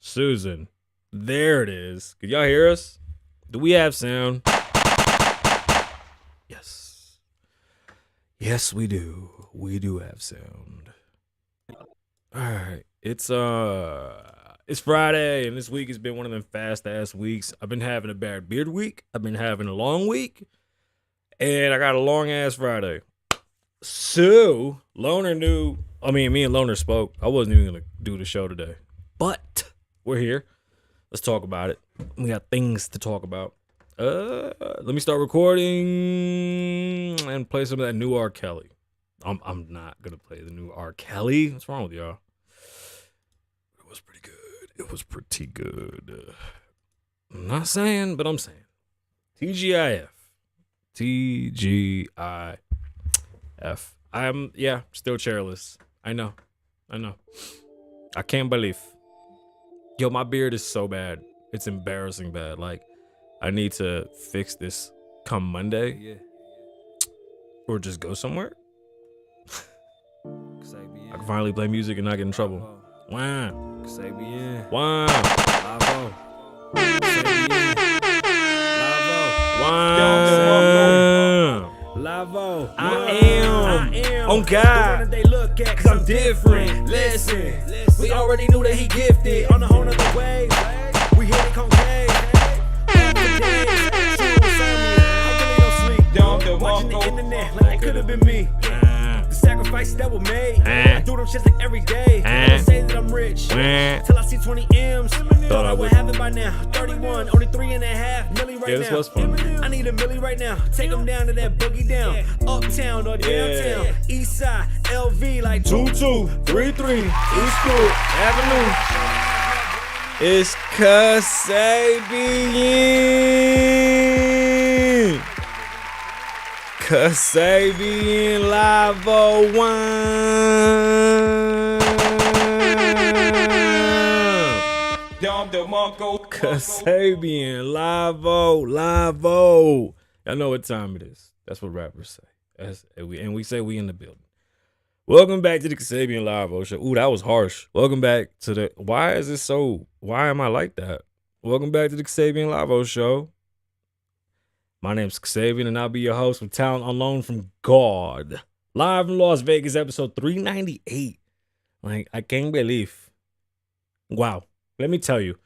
Susan. There it is. Can y'all hear us? Do we have sound? Yes. Yes, we do. We do have sound. All right. It's Friday, and this week has been one of them fast-ass weeks. I've been having a bad beard week. I've been having a long week. And I got a long-ass Friday. So, me and Loner spoke. I wasn't even going to do the show today. But we're here. Let's talk about it. We got things to talk about. Let me start recording and play some of that new R. Kelly. I'm not going to play the new R. Kelly. What's wrong with y'all? It was pretty good. I'm not saying, but I'm saying. TGIF. TGIF. I'm still chairless. I know. I can't believe. Yo, my beard is so bad. It's embarrassing bad. Like, I need to fix this come Monday. Yeah. Or just go somewhere. I can finally play music and not get in trouble. Wow. Kasabian. Wow. Lavoe. Wow. Lavoe. I am. On God. They look at cause I'm different. Listen. We already knew that he gifted. On a whole nother way. We hit it concave. Watching the internet like it could have been me. The sacrifices that were made. I do them shits like every day. Don't say that I'm rich till I see 20 M's. Thought I would have it by now. 31, only 3.5 milli right now. This was fun. I need a milli right now. Take them down to that boogie down. Uptown or downtown. East side, LV like 2233 Eastwood Avenue. It's Kasabian. Kasabian Lavoe Kasabian Lavoe. Y'all know what time it is. That's what rappers say. And we say we in the building. Welcome back to the Kasabian Lavoe Show. Ooh, that was harsh. Welcome back to the... Why am I like that? Welcome back to the Kasabian Lavoe Show. My name's Kasabian, and I'll be your host with talent on loan from God. Live in Las Vegas, episode 398. Like, I can't believe. Wow. Let me tell you.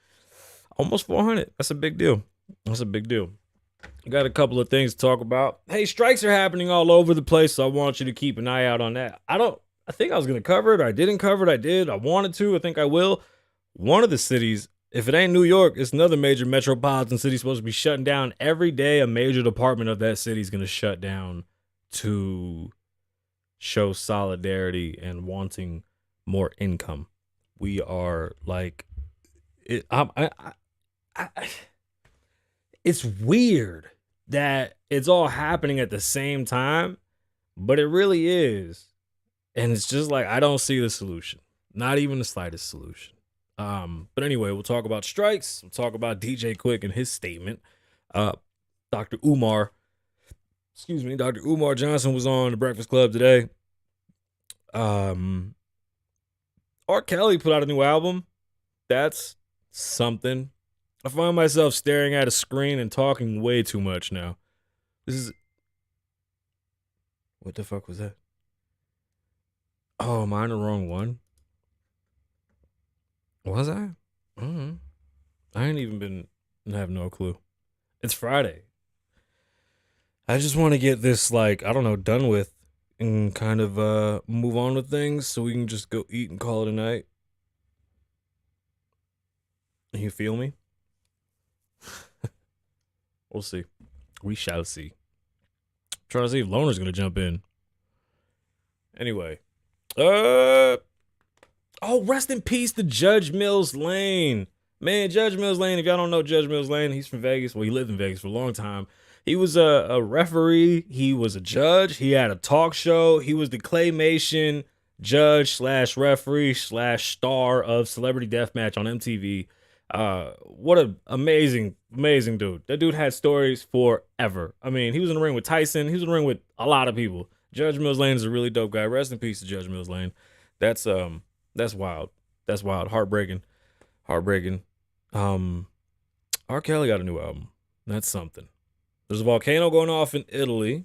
Almost 400. That's a big deal. I got a couple of things to talk about. Hey, strikes are happening all over the place, so I want you to keep an eye out on that. I think I was going to cover it, or I didn't cover it. I did. I wanted to. I think I will. One of the cities... If it ain't New York, it's another major metropolitan city supposed to be shutting down. Every day, a major department of that city is going to shut down to show solidarity and wanting more income. We are like, it's weird that it's all happening at the same time, but it really is. And it's just like, I don't see the solution. Not even the slightest solution. But anyway, we'll talk about strikes. We'll talk about DJ Quick and his statement. Dr. Umar Johnson was on the Breakfast Club today. R. Kelly put out a new album. That's something. I find myself staring at a screen and talking way too much now. What the fuck was that? Oh, am I in the wrong one? Was I? I ain't even have no clue. It's Friday. I just want to get this, done with and kind of move on with things so we can just go eat and call it a night. You feel me? We'll see. We shall see. Trying to see if Loner's going to jump in. Anyway. Oh, rest in peace to Judge Mills Lane. Man, Judge Mills Lane, if y'all don't know Judge Mills Lane, he's from Vegas. Well, he lived in Vegas for a long time. He was a referee. He was a judge. He had a talk show. He was the claymation judge / referee / star of Celebrity Deathmatch on MTV. What an amazing dude. That dude had stories forever. I mean, he was in the ring with Tyson. He was in the ring with a lot of people. Judge Mills Lane is a really dope guy. Rest in peace to Judge Mills Lane. That's wild. That's wild. Heartbreaking. Heartbreaking. R. Kelly got a new album. That's something. There's a volcano going off in Italy.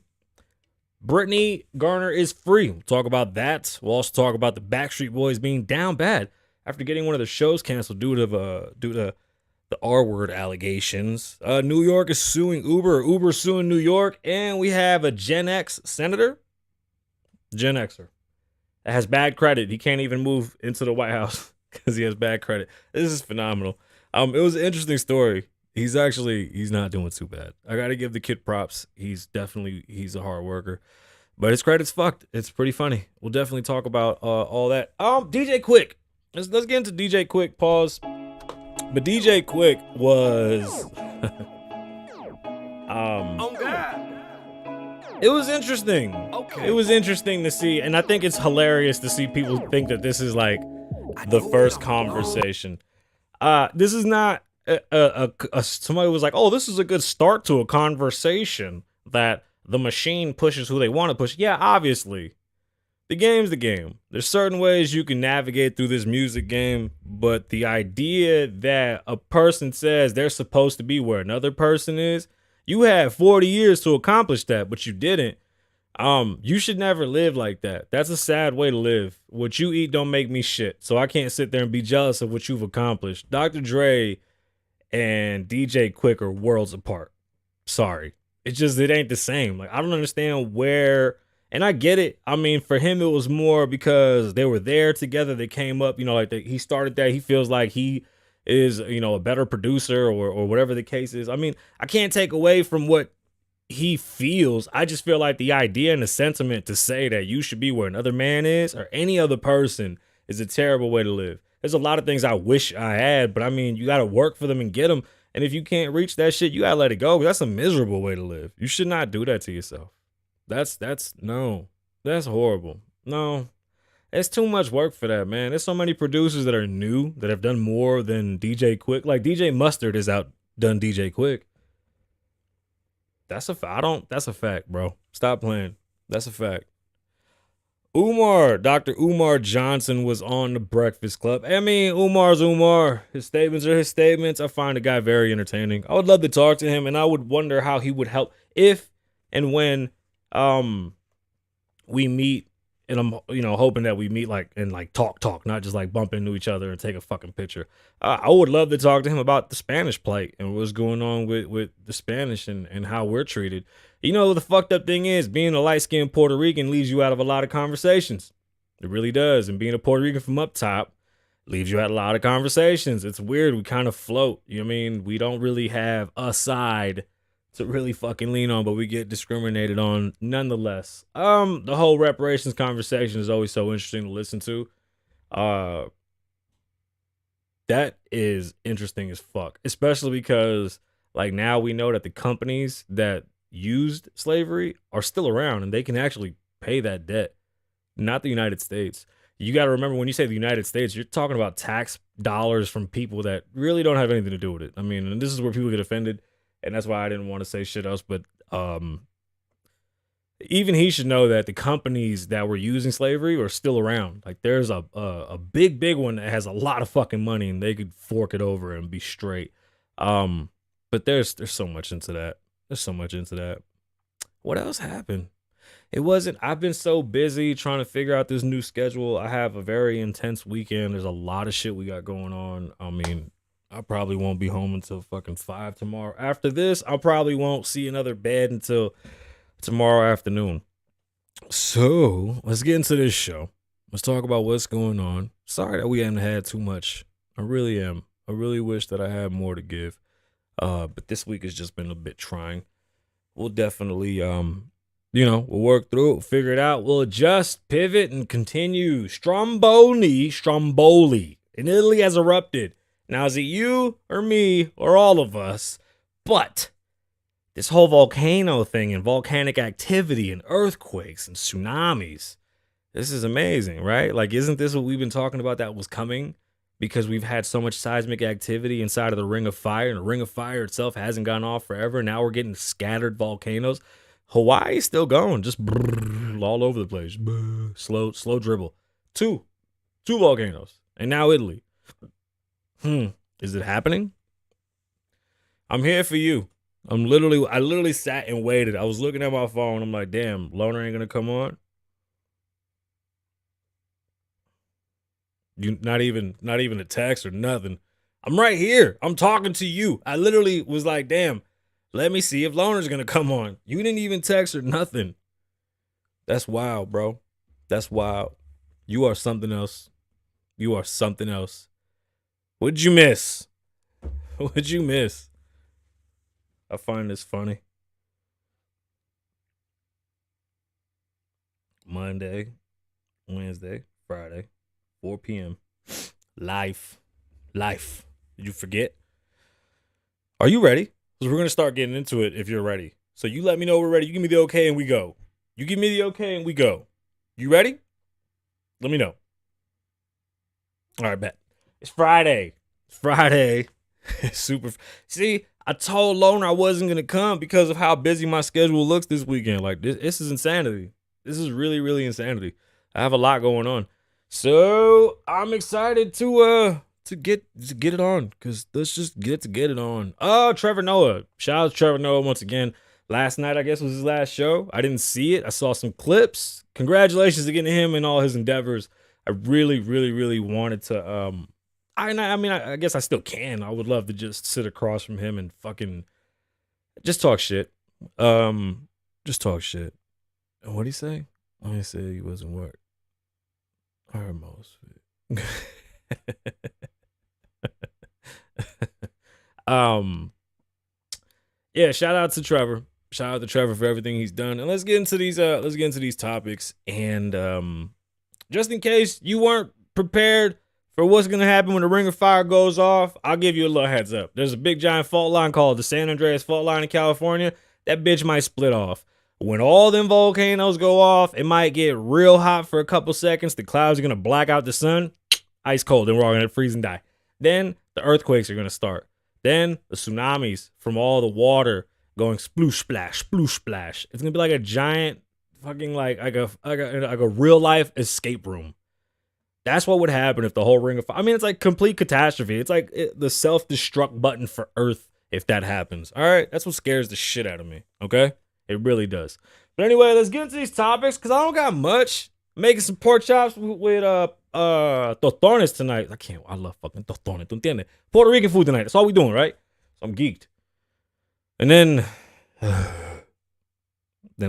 Brittany Garner is free. We'll talk about that. We'll also talk about the Backstreet Boys being down bad after getting one of their shows canceled due to the R-word allegations. New York is suing Uber. Uber suing New York. And we have a Gen X senator. Gen Xer. That has bad credit. He can't even move into the White House because he has bad credit. This is phenomenal. It was an interesting story. He's not doing too bad. I got to give the kid props. He's a hard worker. But his credit's fucked. It's pretty funny. We'll definitely talk about all that. DJ Quick. Let's get into DJ Quick. Pause. But DJ Quick was Oh God. it was interesting. Okay. It was interesting to see, and I think it's hilarious to see people think that this is like the first conversation. This is not somebody was like, oh, this is a good start to a conversation that the machine pushes who they want to push. Yeah, obviously. The game's the game. There's certain ways you can navigate through this music game, but the idea that a person says they're supposed to be where another person is, you had 40 years to accomplish that, but you didn't. You should never live like that. That's a sad way to live. What you eat don't make me shit, so I can't sit there and be jealous of what you've accomplished. Dr. Dre and DJ Quick are worlds apart. Sorry. It ain't the same. Like, I don't understand where, and I get it. I mean, for him, it was more because they were there together. They came up, he started that. He feels like he is, a better producer or whatever the case is. I mean, I can't take away from what he feels. I just feel like the idea and the sentiment to say that you should be where another man is or any other person is a terrible way to live. There's a lot of things I wish I had, but I mean, you got to work for them and get them. And if you can't reach that shit, you got to let it go. That's a miserable way to live. You should not do that to yourself. That's horrible. No, it's too much work for that, man. There's so many producers that are new that have done more than DJ Quick. Like DJ Mustard has outdone DJ Quick. That's a fact, bro. Stop playing. That's a fact. Dr. Umar Johnson was on the Breakfast Club. I mean, Umar's Umar. His statements are his statements. I find the guy very entertaining. I would love to talk to him, and I would wonder how he would help if and when we meet. And I'm, hoping that we meet and talk, not just like bump into each other and take a fucking picture. I would love to talk to him about the Spanish plight and what's going on with the Spanish and how we're treated. The fucked up thing is being a light-skinned Puerto Rican leaves you out of a lot of conversations. It really does. And being a Puerto Rican from up top leaves you out a lot of conversations. It's weird. We kind of float. You know what I mean? We don't really have a side to really fucking lean on, but we get discriminated on nonetheless. The whole reparations conversation is always so interesting to listen to. That is interesting as fuck, especially because now we know that the companies that used slavery are still around and they can actually pay that debt, not the United States. You got to remember, when you say the United States, you're talking about tax dollars from people that really don't have anything to do with it. I mean, and this is where people get offended. And that's why I didn't want to say shit else. But even he should know that the companies that were using slavery are still around. Like, there's a big one that has a lot of fucking money and they could fork it over and be straight. But there's so much into that. There's so much into that. What else happened? I've been so busy trying to figure out this new schedule. I have a very intense weekend. There's a lot of shit we got going on. I mean, I probably won't be home until fucking 5 tomorrow. After this, I probably won't see another bed until tomorrow afternoon. So let's get into this show. Let's talk about what's going on. Sorry that we haven't had too much. I really am. I really wish that I had more to give. But this week has just been a bit trying. We'll definitely, we'll work through it, we'll figure it out. We'll adjust, pivot, and continue. Stromboli in Italy has erupted. Now, is it you or me or all of us? But this whole volcano thing and volcanic activity and earthquakes and tsunamis, this is amazing, right? Like, isn't this what we've been talking about that was coming? Because we've had so much seismic activity inside of the Ring of Fire, and the Ring of Fire itself hasn't gone off forever. Now we're getting scattered volcanoes. Hawaii's still going, just all over the place. Slow dribble. Two volcanoes. And now Italy. Is it happening? I'm here for you. I literally sat and waited. I was looking at my phone. I'm like, damn, Loner ain't gonna come on. You not even a text or nothing. I'm right here. I'm talking to you. I literally was like, damn, let me see if Loner's gonna come on. You didn't even text or nothing. That's wild, bro. That's wild. You are something else. You are something else. What'd you miss? What'd you miss? I find this funny. Monday, Wednesday, Friday, 4 p.m. Life. Did you forget? Are you ready? Because we're going to start getting into it if you're ready. So you let me know we're ready. You give me the okay and we go. You give me the okay and we go. You ready? Let me know. All right, bet. It's Friday. Super. See, I told Loner I wasn't going to come because of how busy my schedule looks this weekend. Like, this is insanity. This is really, really insanity. I have a lot going on. So I'm excited to get it on, because let's just get it on. Oh, Trevor Noah. Shout out to Trevor Noah once again. Last night, I guess, was his last show. I didn't see it. I saw some clips. Congratulations again to him and all his endeavors. I really, really, really wanted to. I guess I still can. I would love to just sit across from him and fucking just talk shit. Just talk shit. And what'd he say? He said he wasn't what? Almost. Yeah, shout out to Trevor. Shout out to Trevor for everything he's done. And let's get into these topics. And just in case you weren't prepared for what's gonna happen when the Ring of Fire goes off, I'll give you a little heads up. There's a big giant fault line called the San Andreas Fault Line in California. That bitch might split off. When all them volcanoes go off, it might get real hot for a couple seconds. The clouds are going to black out the sun. Ice cold, and we're all going to freeze and die. Then the earthquakes are going to start. Then the tsunamis from all the water going sploosh splash, sploosh splash. It's going to be like a giant fucking like a real life escape room. That's what would happen if the whole Ring of Fire. I mean, it's like complete catastrophe. It's like the self-destruct button for Earth if that happens. All right, that's what scares the shit out of me. Okay. It really does. But anyway, let's get into these topics because I don't got much. Making some pork chops with tostones tonight. I love fucking tostones. ¿Tú entiendes? Puerto Rican food tonight. That's all we doing, right? So I'm geeked. And then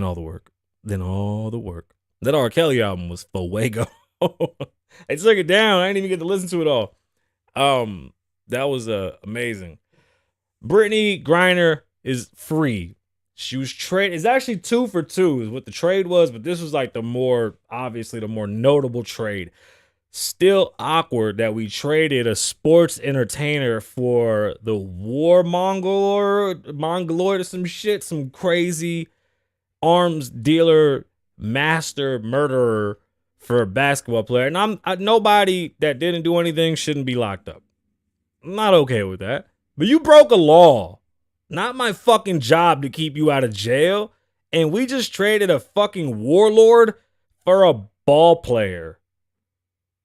all the work. That R. Kelly album was fuego. I took it down. I didn't even get to listen to it all. That was amazing. Brittany Griner is free. She was traded. It's actually 2 for 2 is what the trade was, but this was like the more notable trade. Still awkward that we traded a sports entertainer for the war mongoloid or some shit, some crazy arms dealer, master murderer for a basketball player. And nobody that didn't do anything shouldn't be locked up. I'm not okay with that. But you broke a law. Not my fucking job to keep you out of jail. And we just traded a fucking warlord for a ball player.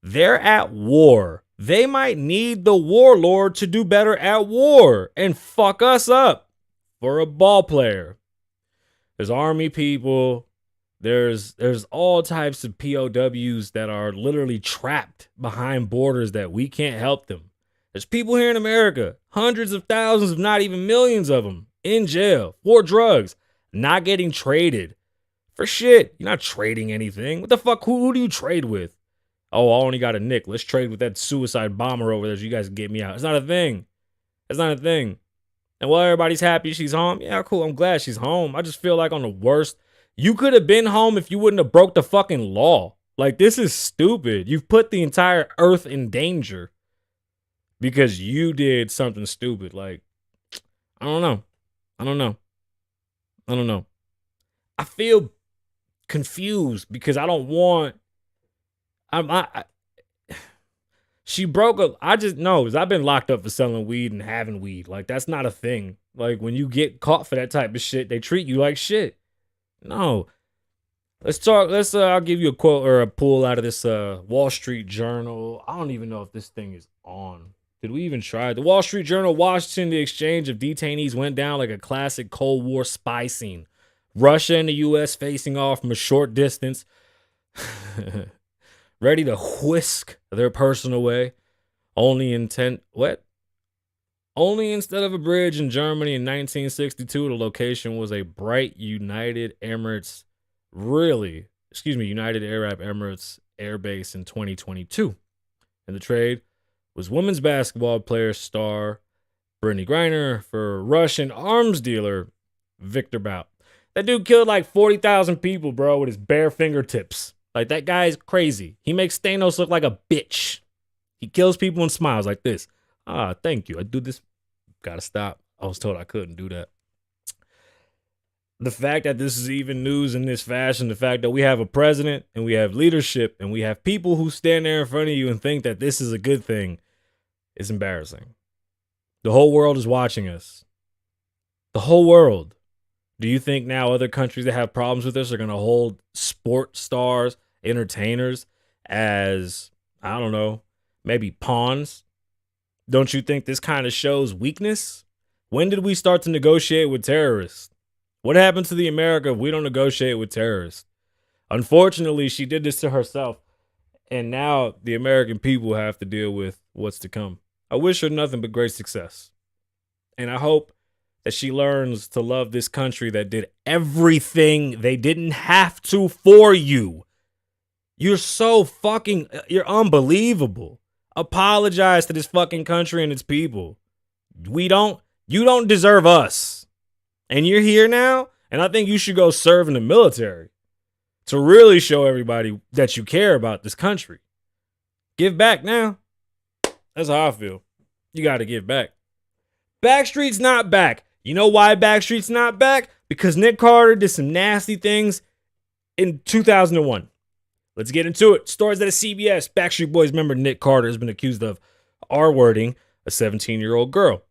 They're at war. They might need the warlord to do better at war and fuck us up for a ball player. There's army people. There's all types of POWs that are literally trapped behind borders that we can't help them. There's people here in America, hundreds of thousands, if not even millions of them, in jail for drugs, not getting traded for shit. You're not trading anything. What the fuck? Who do you trade with? Oh, I only got a nick. Let's trade with that suicide bomber over there so you guys can get me out. It's not a thing. And while everybody's happy she's home, yeah, cool. I'm glad she's home. I just feel like on the worst. You could have been home if you wouldn't have broke the fucking law. Like, this is stupid. You've put the entire earth in danger because you did something stupid. Like, I don't know. I feel confused because I don't want. She broke I just know, because I've been locked up for selling weed and having weed. Like, that's not a thing. Like, when you get caught for that type of shit, they treat you like shit. No. Let's talk. I'll give you a quote or a pull out of this Wall Street Journal. I don't even know if this thing is on. Did we even try? The Wall Street Journal, Washington, the exchange of detainees went down like a classic Cold War spy scene. Russia and the U.S. facing off from a short distance, ready to whisk their person away. Only instead of a bridge in Germany in 1962, the location was a bright United Arab Emirates air base in 2022. And the trade was women's basketball player star Brittany Griner for Russian arms dealer Victor Bout. That dude killed like 40,000 people, bro, with his bare fingertips. Like, that guy is crazy. He makes Thanos look like a bitch. He kills people and smiles like this. Thank you. I do this. Gotta stop. I was told I couldn't do that. The fact that this is even news in this fashion, the fact that we have a president and we have leadership and we have people who stand there in front of you and think that this is a good thing is embarrassing. The whole world is watching us. The whole world. Do you think now other countries that have problems with this are going to hold sports stars, entertainers as, I don't know, maybe pawns? Don't you think this kind of shows weakness? When did we start to negotiate with terrorists? What happened to the America if we don't negotiate with terrorists? Unfortunately, she did this to herself, and now the American people have to deal with what's to come. I wish her nothing but great success. And I hope that she learns to love this country that did everything they didn't have to for you. You're unbelievable. Apologize to this fucking country and its people. You don't deserve us. And you're here now, and I think you should go serve in the military to really show everybody that you care about this country. Give back now. That's how I feel. You got to give back. Backstreet's not back. You know why Backstreet's not back? Because Nick Carter did some nasty things in 2001. Let's get into it. Stories out of CBS. Backstreet Boys member Nick Carter has been accused of R-wording a 17-year-old girl.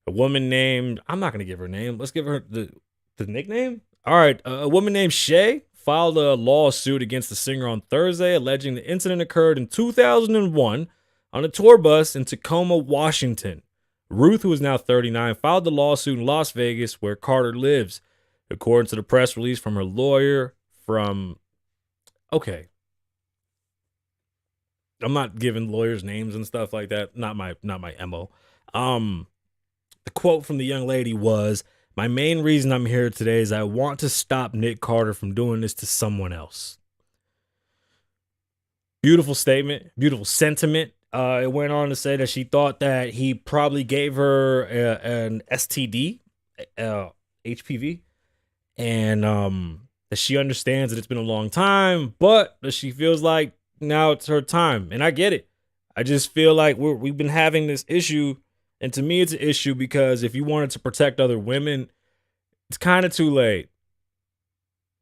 A woman named, I'm not going to give her name. Let's give her the nickname. All right. A woman named Shay filed a lawsuit against the singer on Thursday, alleging the incident occurred in 2001 on a tour bus in Tacoma, Washington. Ruth, who is now 39, filed the lawsuit in Las Vegas, where Carter lives. According to the press release from her lawyer okay. I'm not giving lawyers names and stuff like that. Not my MO. The quote from the young lady was, "My main reason I'm here today is I want to stop Nick Carter from doing this to someone else." Beautiful statement, beautiful sentiment. It went on to say that she thought that he probably gave her an STD, HPV, and that she understands that it's been a long time, but that she feels like now it's her time. And I get it. I just feel like we've been having this issue, and to me it's an issue because if you wanted to protect other women, it's kind of too late.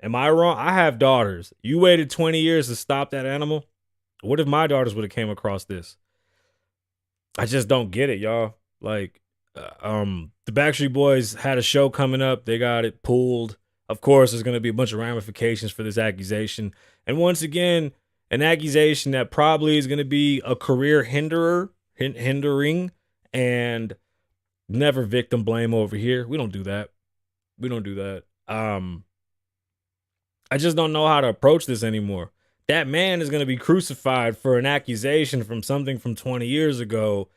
Am I wrong? I have daughters. You waited 20 years to stop that animal. What if my daughters would have came across this? I just don't get it, y'all. Like, the Backstreet Boys had a show coming up. They got it pulled. Of course, there's going to be a bunch of ramifications for this accusation. And once again, an accusation that probably is going to be a career hindering, and never victim blame over here. We don't do that. I just don't know how to approach this anymore. That man is going to be crucified for an accusation from something from 20 years ago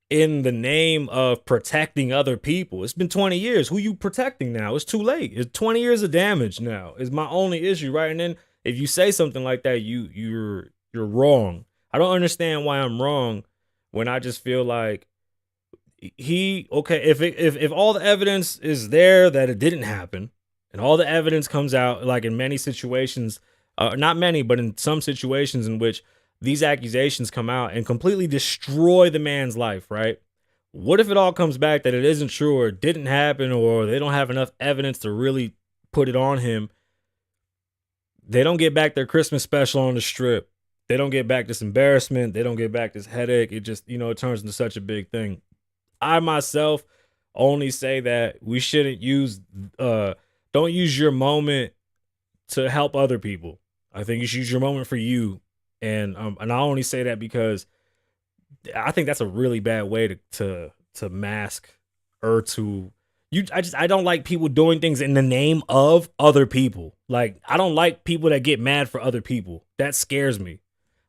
in the name of protecting other people. It's been 20 years. Who you protecting now? It's too late. It's 20 years of damage now is my only issue, right? And then if you say something like that, you're wrong. I don't understand why I'm wrong when I just feel like if all the evidence is there that it didn't happen, and all the evidence comes out, like in many situations, not many, but in some situations in which these accusations come out and completely destroy the man's life, right? What if it all comes back that it isn't true or it didn't happen or they don't have enough evidence to really put it on him? They don't get back their Christmas special on the Strip. They don't get back this embarrassment. They don't get back this headache. It just, it turns into such a big thing. I myself only say that we shouldn't don't use your moment to help other people. I think you should use your moment for you. And I only say that because I think that's a really bad way to mask or to I don't like people doing things in the name of other people. Like, I don't like people that get mad for other people. That scares me.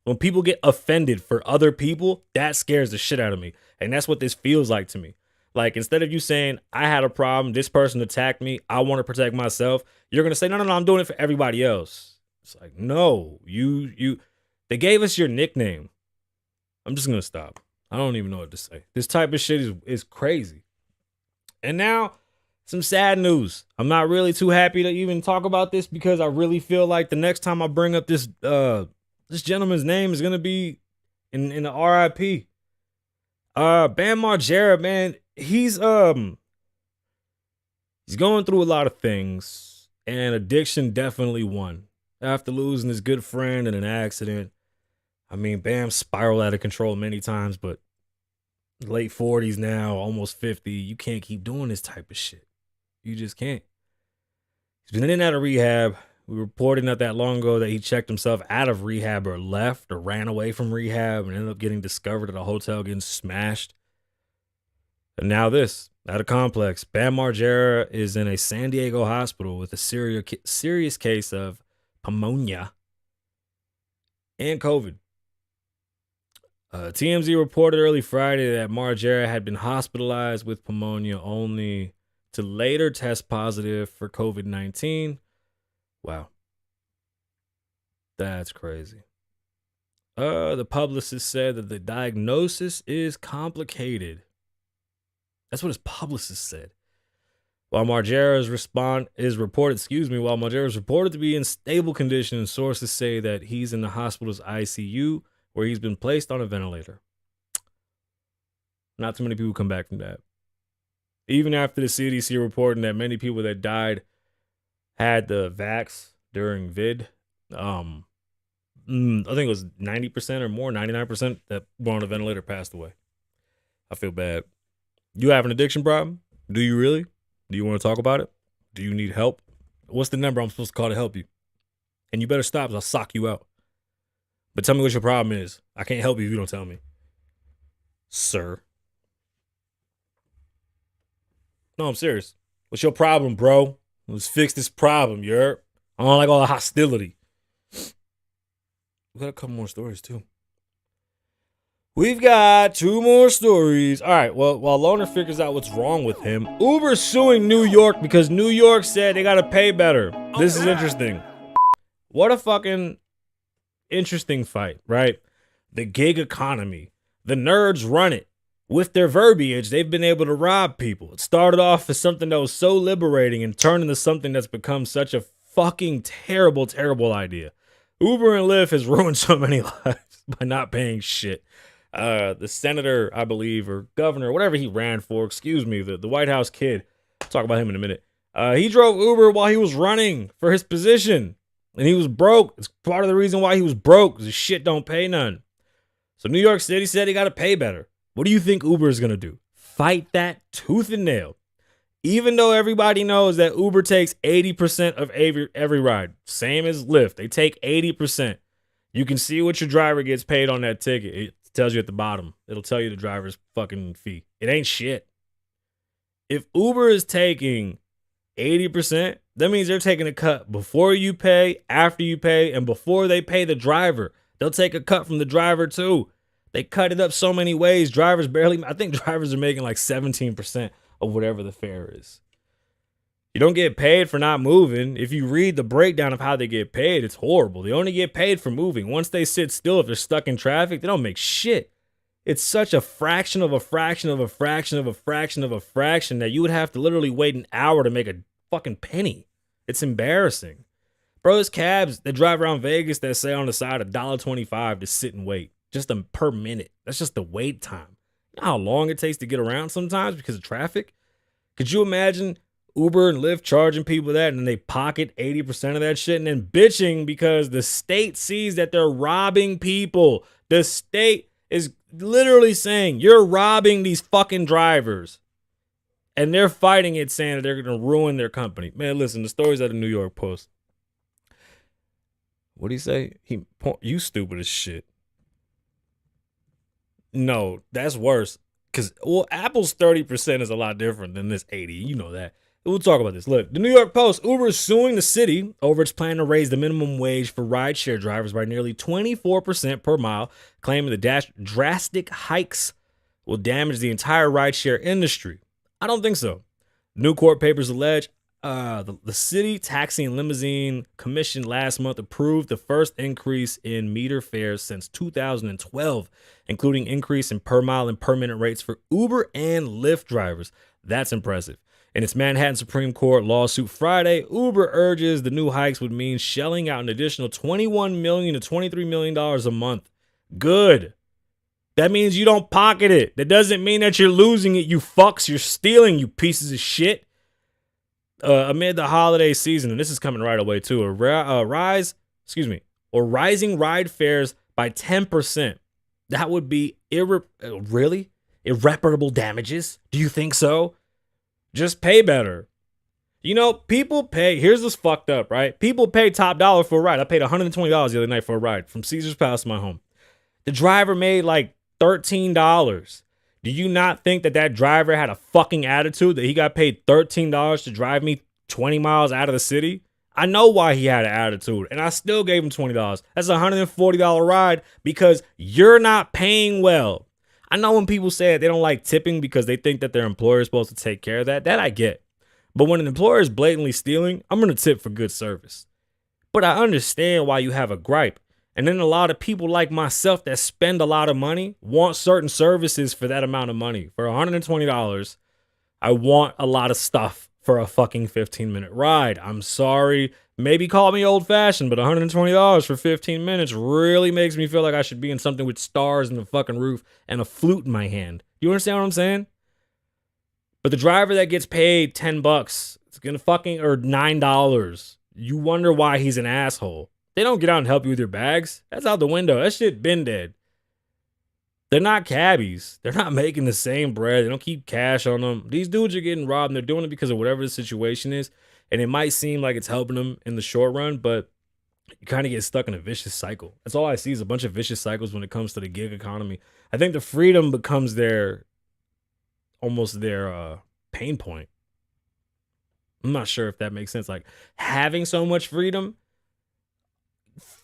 When people get offended for other people, that scares the shit out of me. And that's what this feels like to me. Like, instead of you saying, I had a problem, this person attacked me, I want to protect myself, you're gonna say, no, I'm doing it for everybody else. It's like, no, they gave us your nickname. I'm just gonna stop. I don't even know what to say. This type of shit is crazy. And now, some sad news. I'm not really too happy to even talk about this because I really feel like the next time I bring up this gentleman's name is gonna be in the RIP. Bam Margera, man, he's going through a lot of things, and addiction definitely one. After losing his good friend in an accident, I mean, Bam spiraled out of control many times, but late 40s now, almost 50, you can't keep doing this type of shit. You just can't. He's been in and out of rehab. We reported not that long ago that he checked himself out of rehab or left or ran away from rehab and ended up getting discovered at a hotel getting smashed. And now this, at a complex. Bam Margera is in a San Diego hospital with a serious case of pneumonia and COVID. TMZ reported early Friday that Margera had been hospitalized with pneumonia only to later test positive for COVID-19. Wow. That's crazy. The publicist said that the diagnosis is complicated. That's what his publicist said. While Margera is reported to be in stable condition, sources say that he's in the hospital's ICU where he's been placed on a ventilator. Not too many people come back from that. Even after the CDC reporting that many people that died had the vax during vid, I think it was 90% or more, 99% that were on a ventilator passed away. I feel bad. You have an addiction problem? Do you really? Do you want to talk about it? Do you need help? What's the number I'm supposed to call to help you? And you better stop, I'll sock you out. But tell me what your problem is. I can't help you if you don't tell me. Sir. No, I'm serious. What's your problem, bro? Let's fix this problem, you heard? I don't like all the hostility. We got a couple more stories, too. We've got 2 more stories. All right, well, while Loner figures out what's wrong with him, Uber's suing New York because New York said they got to pay better. This is interesting. What a fucking interesting fight, right? The gig economy. The nerds run it. With their verbiage, they've been able to rob people. It started off as something that was so liberating and turned into something that's become such a fucking terrible, terrible idea. Uber and Lyft has ruined so many lives by not paying shit. The senator, I believe, or governor, whatever he ran for, the White House kid, I'll talk about him in a minute. He drove Uber while he was running for his position, and he was broke. It's part of the reason why he was broke, because his shit don't pay none. So New York City said he got to pay better. What do you think Uber is going to do? Fight that tooth and nail. Even though everybody knows that Uber takes 80% of every ride. Same as Lyft. They take 80%. You can see what your driver gets paid on that ticket. It tells you at the bottom. It'll tell you the driver's fucking fee. It ain't shit. If Uber is taking 80%, that means they're taking a cut before you pay, after you pay, and before they pay the driver. They'll take a cut from the driver too. They cut it up so many ways. I think drivers are making like 17% of whatever the fare is. You don't get paid for not moving. If you read the breakdown of how they get paid, it's horrible. They only get paid for moving. Once they sit still, if they're stuck in traffic, they don't make shit. It's such a fraction of a fraction of a fraction of a fraction of a fraction that you would have to literally wait an hour to make a fucking penny. It's embarrassing. Bro, there's cabs that drive around Vegas that say on the side $1.25 to sit and wait. Just per minute. That's just the wait time. You know how long it takes to get around sometimes because of traffic? Could you imagine Uber and Lyft charging people that and then they pocket 80% of that shit and then bitching because the state sees that they're robbing people? The state is literally saying you're robbing these fucking drivers. And they're fighting it, saying that they're going to ruin their company. Man, listen, the stories at the New York Post. What do you say? You stupid as shit. No, that's worse. Because, well, Apple's 30% is a lot different than this 80. You know that. We'll talk about this. Look, the New York Post, Uber is suing the city over its plan to raise the minimum wage for rideshare drivers by nearly 24% per mile, claiming the drastic hikes will damage the entire rideshare industry. I don't think so. New court papers allege the City Taxi and Limousine Commission last month approved the first increase in meter fares since 2012, including increase in per mile and per minute rates for Uber and Lyft drivers. That's impressive. In its Manhattan Supreme Court lawsuit Friday, Uber urges the new hikes would mean shelling out an additional $21 million to $23 million a month. Good. That means you don't pocket it. That doesn't mean that you're losing it, you fucks. You're stealing, you pieces of shit. Amid the holiday season, and this is coming right away too, rising ride fares by 10%. That would be really irreparable damages. Do you think so? Just pay better. You know, people pay. Here's what's fucked up, right? People pay top dollar for a ride. I paid $120 the other night for a ride from Caesar's Palace to my home. The driver made like $13. Do you not think that driver had a fucking attitude that he got paid $13 to drive me 20 miles out of the city? I know why he had an attitude, and I still gave him $20. That's a $140 ride because you're not paying well. I know when people say they don't like tipping because they think that their employer is supposed to take care of that. That I get. But when an employer is blatantly stealing, I'm going to tip for good service. But I understand why you have a gripe. And then a lot of people like myself that spend a lot of money want certain services for that amount of money. For $120, I want a lot of stuff for a fucking 15-minute ride. I'm sorry. Maybe call me old-fashioned, but $120 for 15 minutes really makes me feel like I should be in something with stars in the fucking roof and a flute in my hand. You understand what I'm saying? But the driver that gets paid $10, it's gonna fucking, or $9, you wonder why he's an asshole. They don't get out and help you with your bags. That's out the window. That shit been dead. They're not cabbies. They're not making the same bread. They don't keep cash on them. These dudes are getting robbed, and they're doing it because of whatever the situation is. And it might seem like it's helping them in the short run, but you kind of get stuck in a vicious cycle. That's all I see is a bunch of vicious cycles when it comes to the gig economy. I think the freedom becomes almost their pain point. I'm not sure if that makes sense. Like, having so much freedom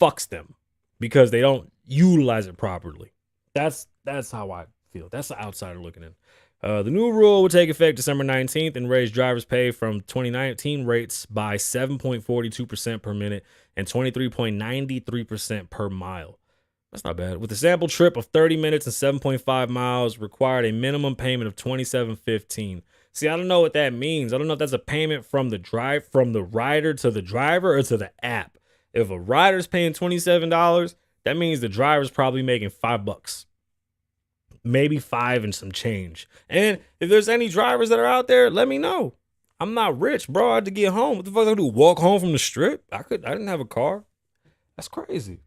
fucks them because they don't utilize it properly. That's how I feel. That's the outsider looking in. The new rule will take effect December 19th and raise drivers' pay from 2019 rates by 7.42% per minute and 23.93% per mile. That's not bad. With a sample trip of 30 minutes and 7.5 miles required a minimum payment of $27.15. See, I don't know what that means. I don't know if that's a payment from the rider to the driver or to the app. If a rider's paying $27, that means the driver's probably making $5. Maybe 5 and some change. And if there's any drivers that are out there, let me know. I'm not rich, bro. I had to get home. What the fuck I do? Walk home from the strip? I didn't have a car. That's crazy.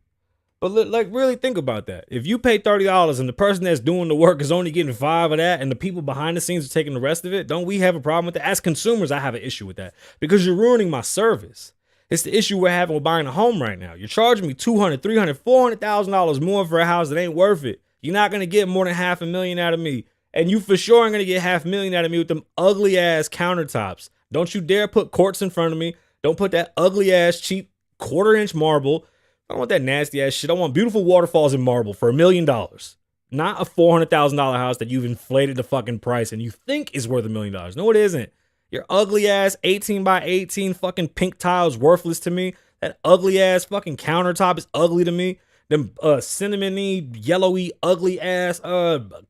But like, really think about that. If you pay $30 and the person that's doing the work is only getting 5 of that and the people behind the scenes are taking the rest of it, don't we have a problem with that? As consumers, I have an issue with that because you're ruining my service. It's the issue we're having with buying a home right now. You're charging me $200,000, $300,000, $400,000 more for a house that ain't worth it. You're not going to get more than $500,000 out of me. And you for sure ain't going to get $500,000 out of me with them ugly ass countertops. Don't you dare put quartz in front of me. Don't put that ugly ass cheap 1/4-inch marble. I don't want that nasty ass shit. I want beautiful waterfalls in marble for $1 million. Not a $400,000 house that you've inflated the fucking price and you think is worth $1 million. No, it isn't. Your ugly ass 18 by 18 fucking pink tiles worthless to me. That ugly ass fucking countertop is ugly to me. Them cinnamony, yellowy, ugly ass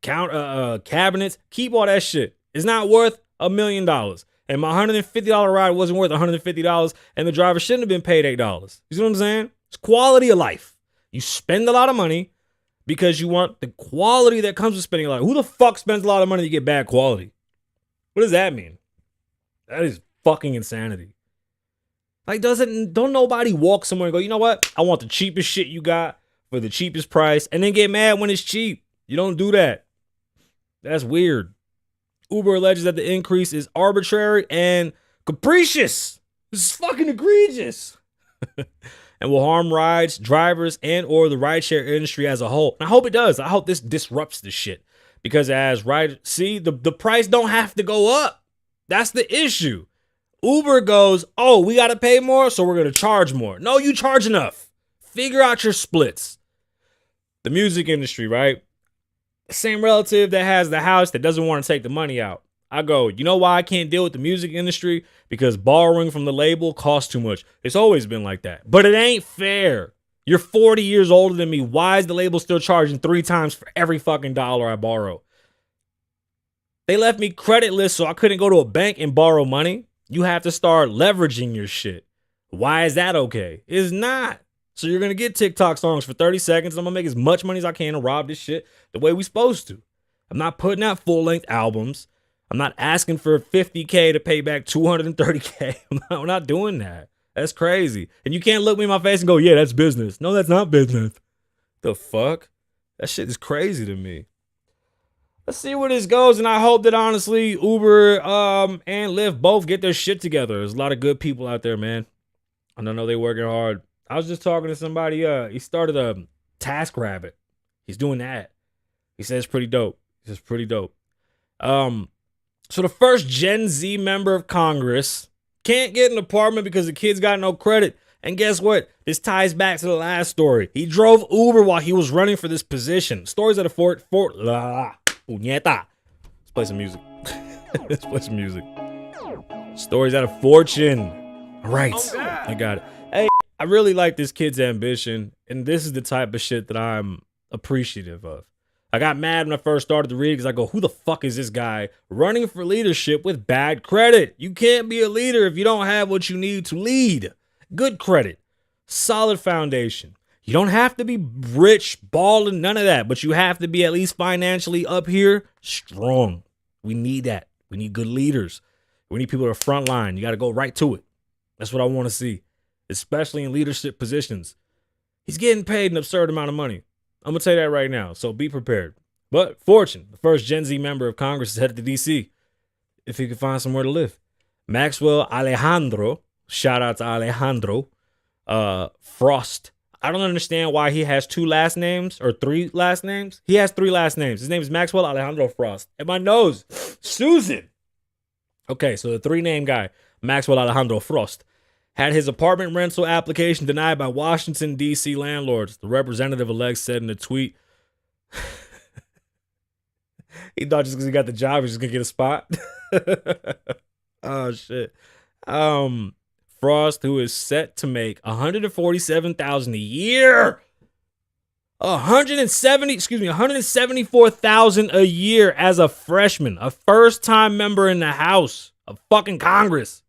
cabinets. Keep all that shit. It's not worth $1 million. And my $150 ride wasn't worth $150, and the driver shouldn't have been paid $8. You see what I'm saying? It's quality of life. You spend a lot of money because you want the quality that comes with spending a lot. Who the fuck spends a lot of money to get bad quality? What does that mean? That is fucking insanity. Like, don't nobody walk somewhere and go, you know what? I want the cheapest shit you got for the cheapest price and then get mad when it's cheap. You don't do that. That's weird. Uber alleges that the increase is arbitrary and capricious. This is fucking egregious. and will harm rides, drivers, and or the rideshare industry as a whole. And I hope it does. I hope this disrupts this shit. Because the price don't have to go up. That's the issue. Uber goes, oh, we got to pay more, so we're going to charge more. No, you charge enough. Figure out your splits. The music industry, right? Same relative that has the house that doesn't want to take the money out. I go, you know why I can't deal with the music industry? Because borrowing from the label costs too much. It's always been like that. But it ain't fair. You're 40 years older than me. Why is the label still charging 3 times for every fucking dollar I borrow? They left me creditless so I couldn't go to a bank and borrow money. You have to start leveraging your shit. Why is that okay? It's not. So you're going to get TikTok songs for 30 seconds. And I'm going to make as much money as I can to rob this shit the way we supposed to. I'm not putting out full-length albums. I'm not asking for $50K to pay back $230K. I'm not doing that. That's crazy. And you can't look me in my face and go, yeah, that's business. No, that's not business. The fuck? That shit is crazy to me. Let's see where this goes, and I hope that honestly Uber and Lyft both get their shit together. There's a lot of good people out there, man. And I know they're working hard. I was just talking to somebody. He started a TaskRabbit. He's doing that. He says it's pretty dope. It's pretty dope. So the first Gen Z member of Congress can't get an apartment because the kid's got no credit. And guess what? This ties back to the last story. He drove Uber while he was running for this position. Stories at a Puñeta. Let's play some music. Let's play some music. Stories out of Fortune. All right. Oh, I got it. Hey, I really like this kid's ambition. And this is the type of shit that I'm appreciative of. I got mad when I first started to read because I go, who the fuck is this guy running for leadership with bad credit? You can't be a leader if you don't have what you need to lead. Good credit. Solid foundation. You don't have to be rich, balling, none of that, but you have to be at least financially up here, strong. We need that. We need good leaders. We need people at the front line. You got to go right to it. That's what I want to see, especially in leadership positions. He's getting paid an absurd amount of money. I'm going to tell you that right now, so be prepared. But Fortune, the first Gen Z member of Congress, is headed to D.C. if he can find somewhere to live. Maxwell Alejandro, shout out to Alejandro, Frost. I don't understand why he has 2 last names or 3 last names. He has 3 last names. His name is Maxwell Alejandro Frost. And my nose, Susan. Okay, so the 3-name guy, Maxwell Alejandro Frost, had his apartment rental application denied by Washington, D.C. landlords. The representative-elect said in a tweet, he thought just because he got the job, he was just going to get a spot. Oh, shit. Frost, who is set to make $147,000 a year, $174,000 a year as a freshman, a first-time member in the House of fucking Congress.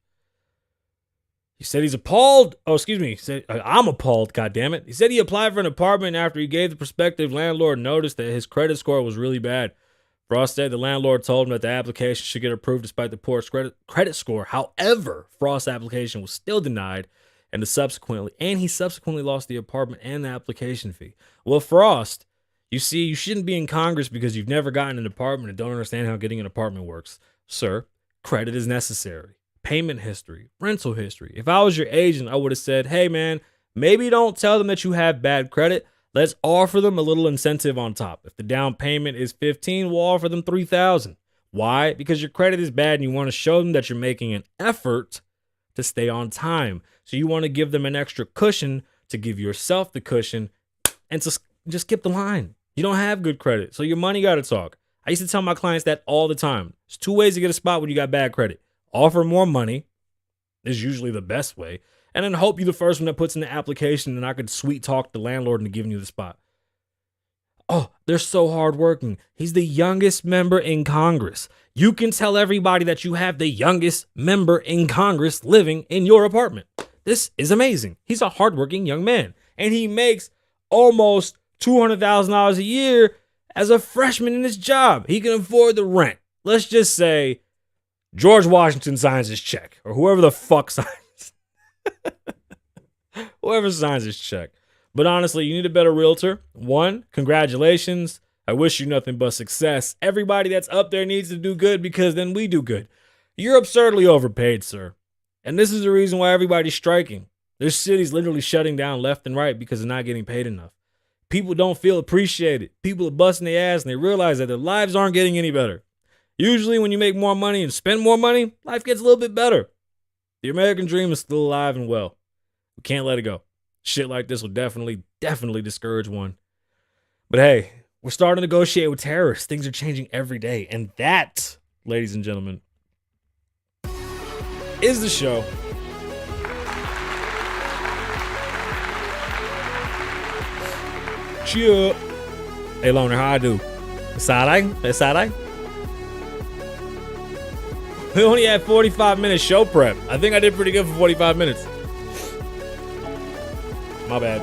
He said he's appalled. He said, I'm appalled, goddammit. He said he applied for an apartment after he gave the prospective landlord notice that his credit score was really bad. Frost said the landlord told him that the application should get approved despite the poor credit score. However, Frost's application was still denied, and he subsequently lost the apartment and the application fee. Well, Frost, you see, you shouldn't be in Congress because you've never gotten an apartment and don't understand how getting an apartment works. Sir, credit is necessary. Payment history, rental history. If I was your agent, I would have said, hey, man, maybe don't tell them that you have bad credit. Let's offer them a little incentive on top. If the down payment is $15,000, we'll offer them $3,000. Why? Because your credit is bad and you want to show them that you're making an effort to stay on time. So you want to give them an extra cushion to give yourself the cushion and to just skip the line. You don't have good credit, so your money got to talk. I used to tell my clients that all the time. There's 2 ways to get a spot when you got bad credit. Offer more money is usually the best way. And then hope you're the first one that puts in the application and I could sweet talk the landlord into giving you the spot. Oh, they're so hardworking. He's the youngest member in Congress. You can tell everybody that you have the youngest member in Congress living in your apartment. This is amazing. He's a hardworking young man. And he makes almost $200,000 a year as a freshman in his job. He can afford the rent. Let's just say George Washington signs his check, or whoever the fuck signs. Whoever signs his check. But honestly, you need a better realtor. 1, congratulations. I wish you nothing but success. Everybody that's up there needs to do good because then we do good. You're absurdly overpaid, sir. And this is the reason why everybody's striking. There's cities literally shutting down left and right because they're not getting paid enough. People don't feel appreciated. People are busting their ass and they realize that their lives aren't getting any better. Usually when you make more money and spend more money, life gets a little bit better. The American dream is still alive and well. We can't let it go. Shit like this will definitely discourage one. But hey, we're starting to negotiate with terrorists. Things are changing every day. And that, ladies and gentlemen, is the show. Cheer. Hey, Loner, how I do? Side-eye? We only had 45 minutes show prep. I think I did pretty good for 45 minutes. My bad.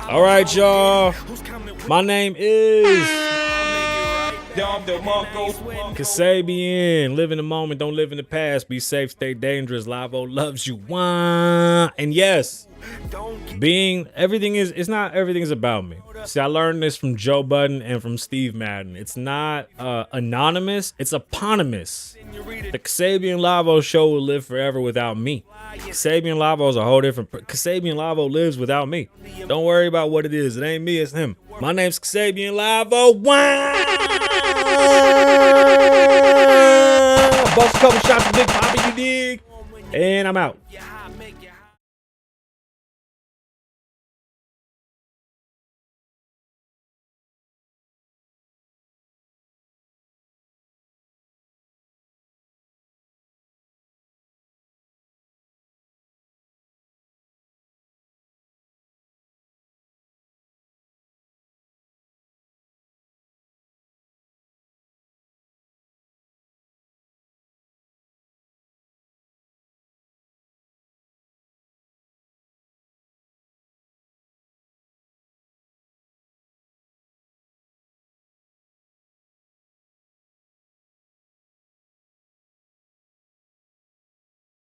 All right, y'all. My name is Kasabian. Live in the moment, don't live in the past. Be safe, stay dangerous. Lavoe loves you. And yes, it's not everything is about me. See, I learned this from Joe Budden and from Steve Madden. It's not anonymous, it's eponymous. The Kasabian Lavoe Show will live forever without me. Kasabian Lavoe is a whole different. Kasabian Lavoe lives without me. Don't worry about what it is. It ain't me, it's him. My name's Kasabian Lavoe. Bust a couple shots of Big Poppy, you dig? And I'm out.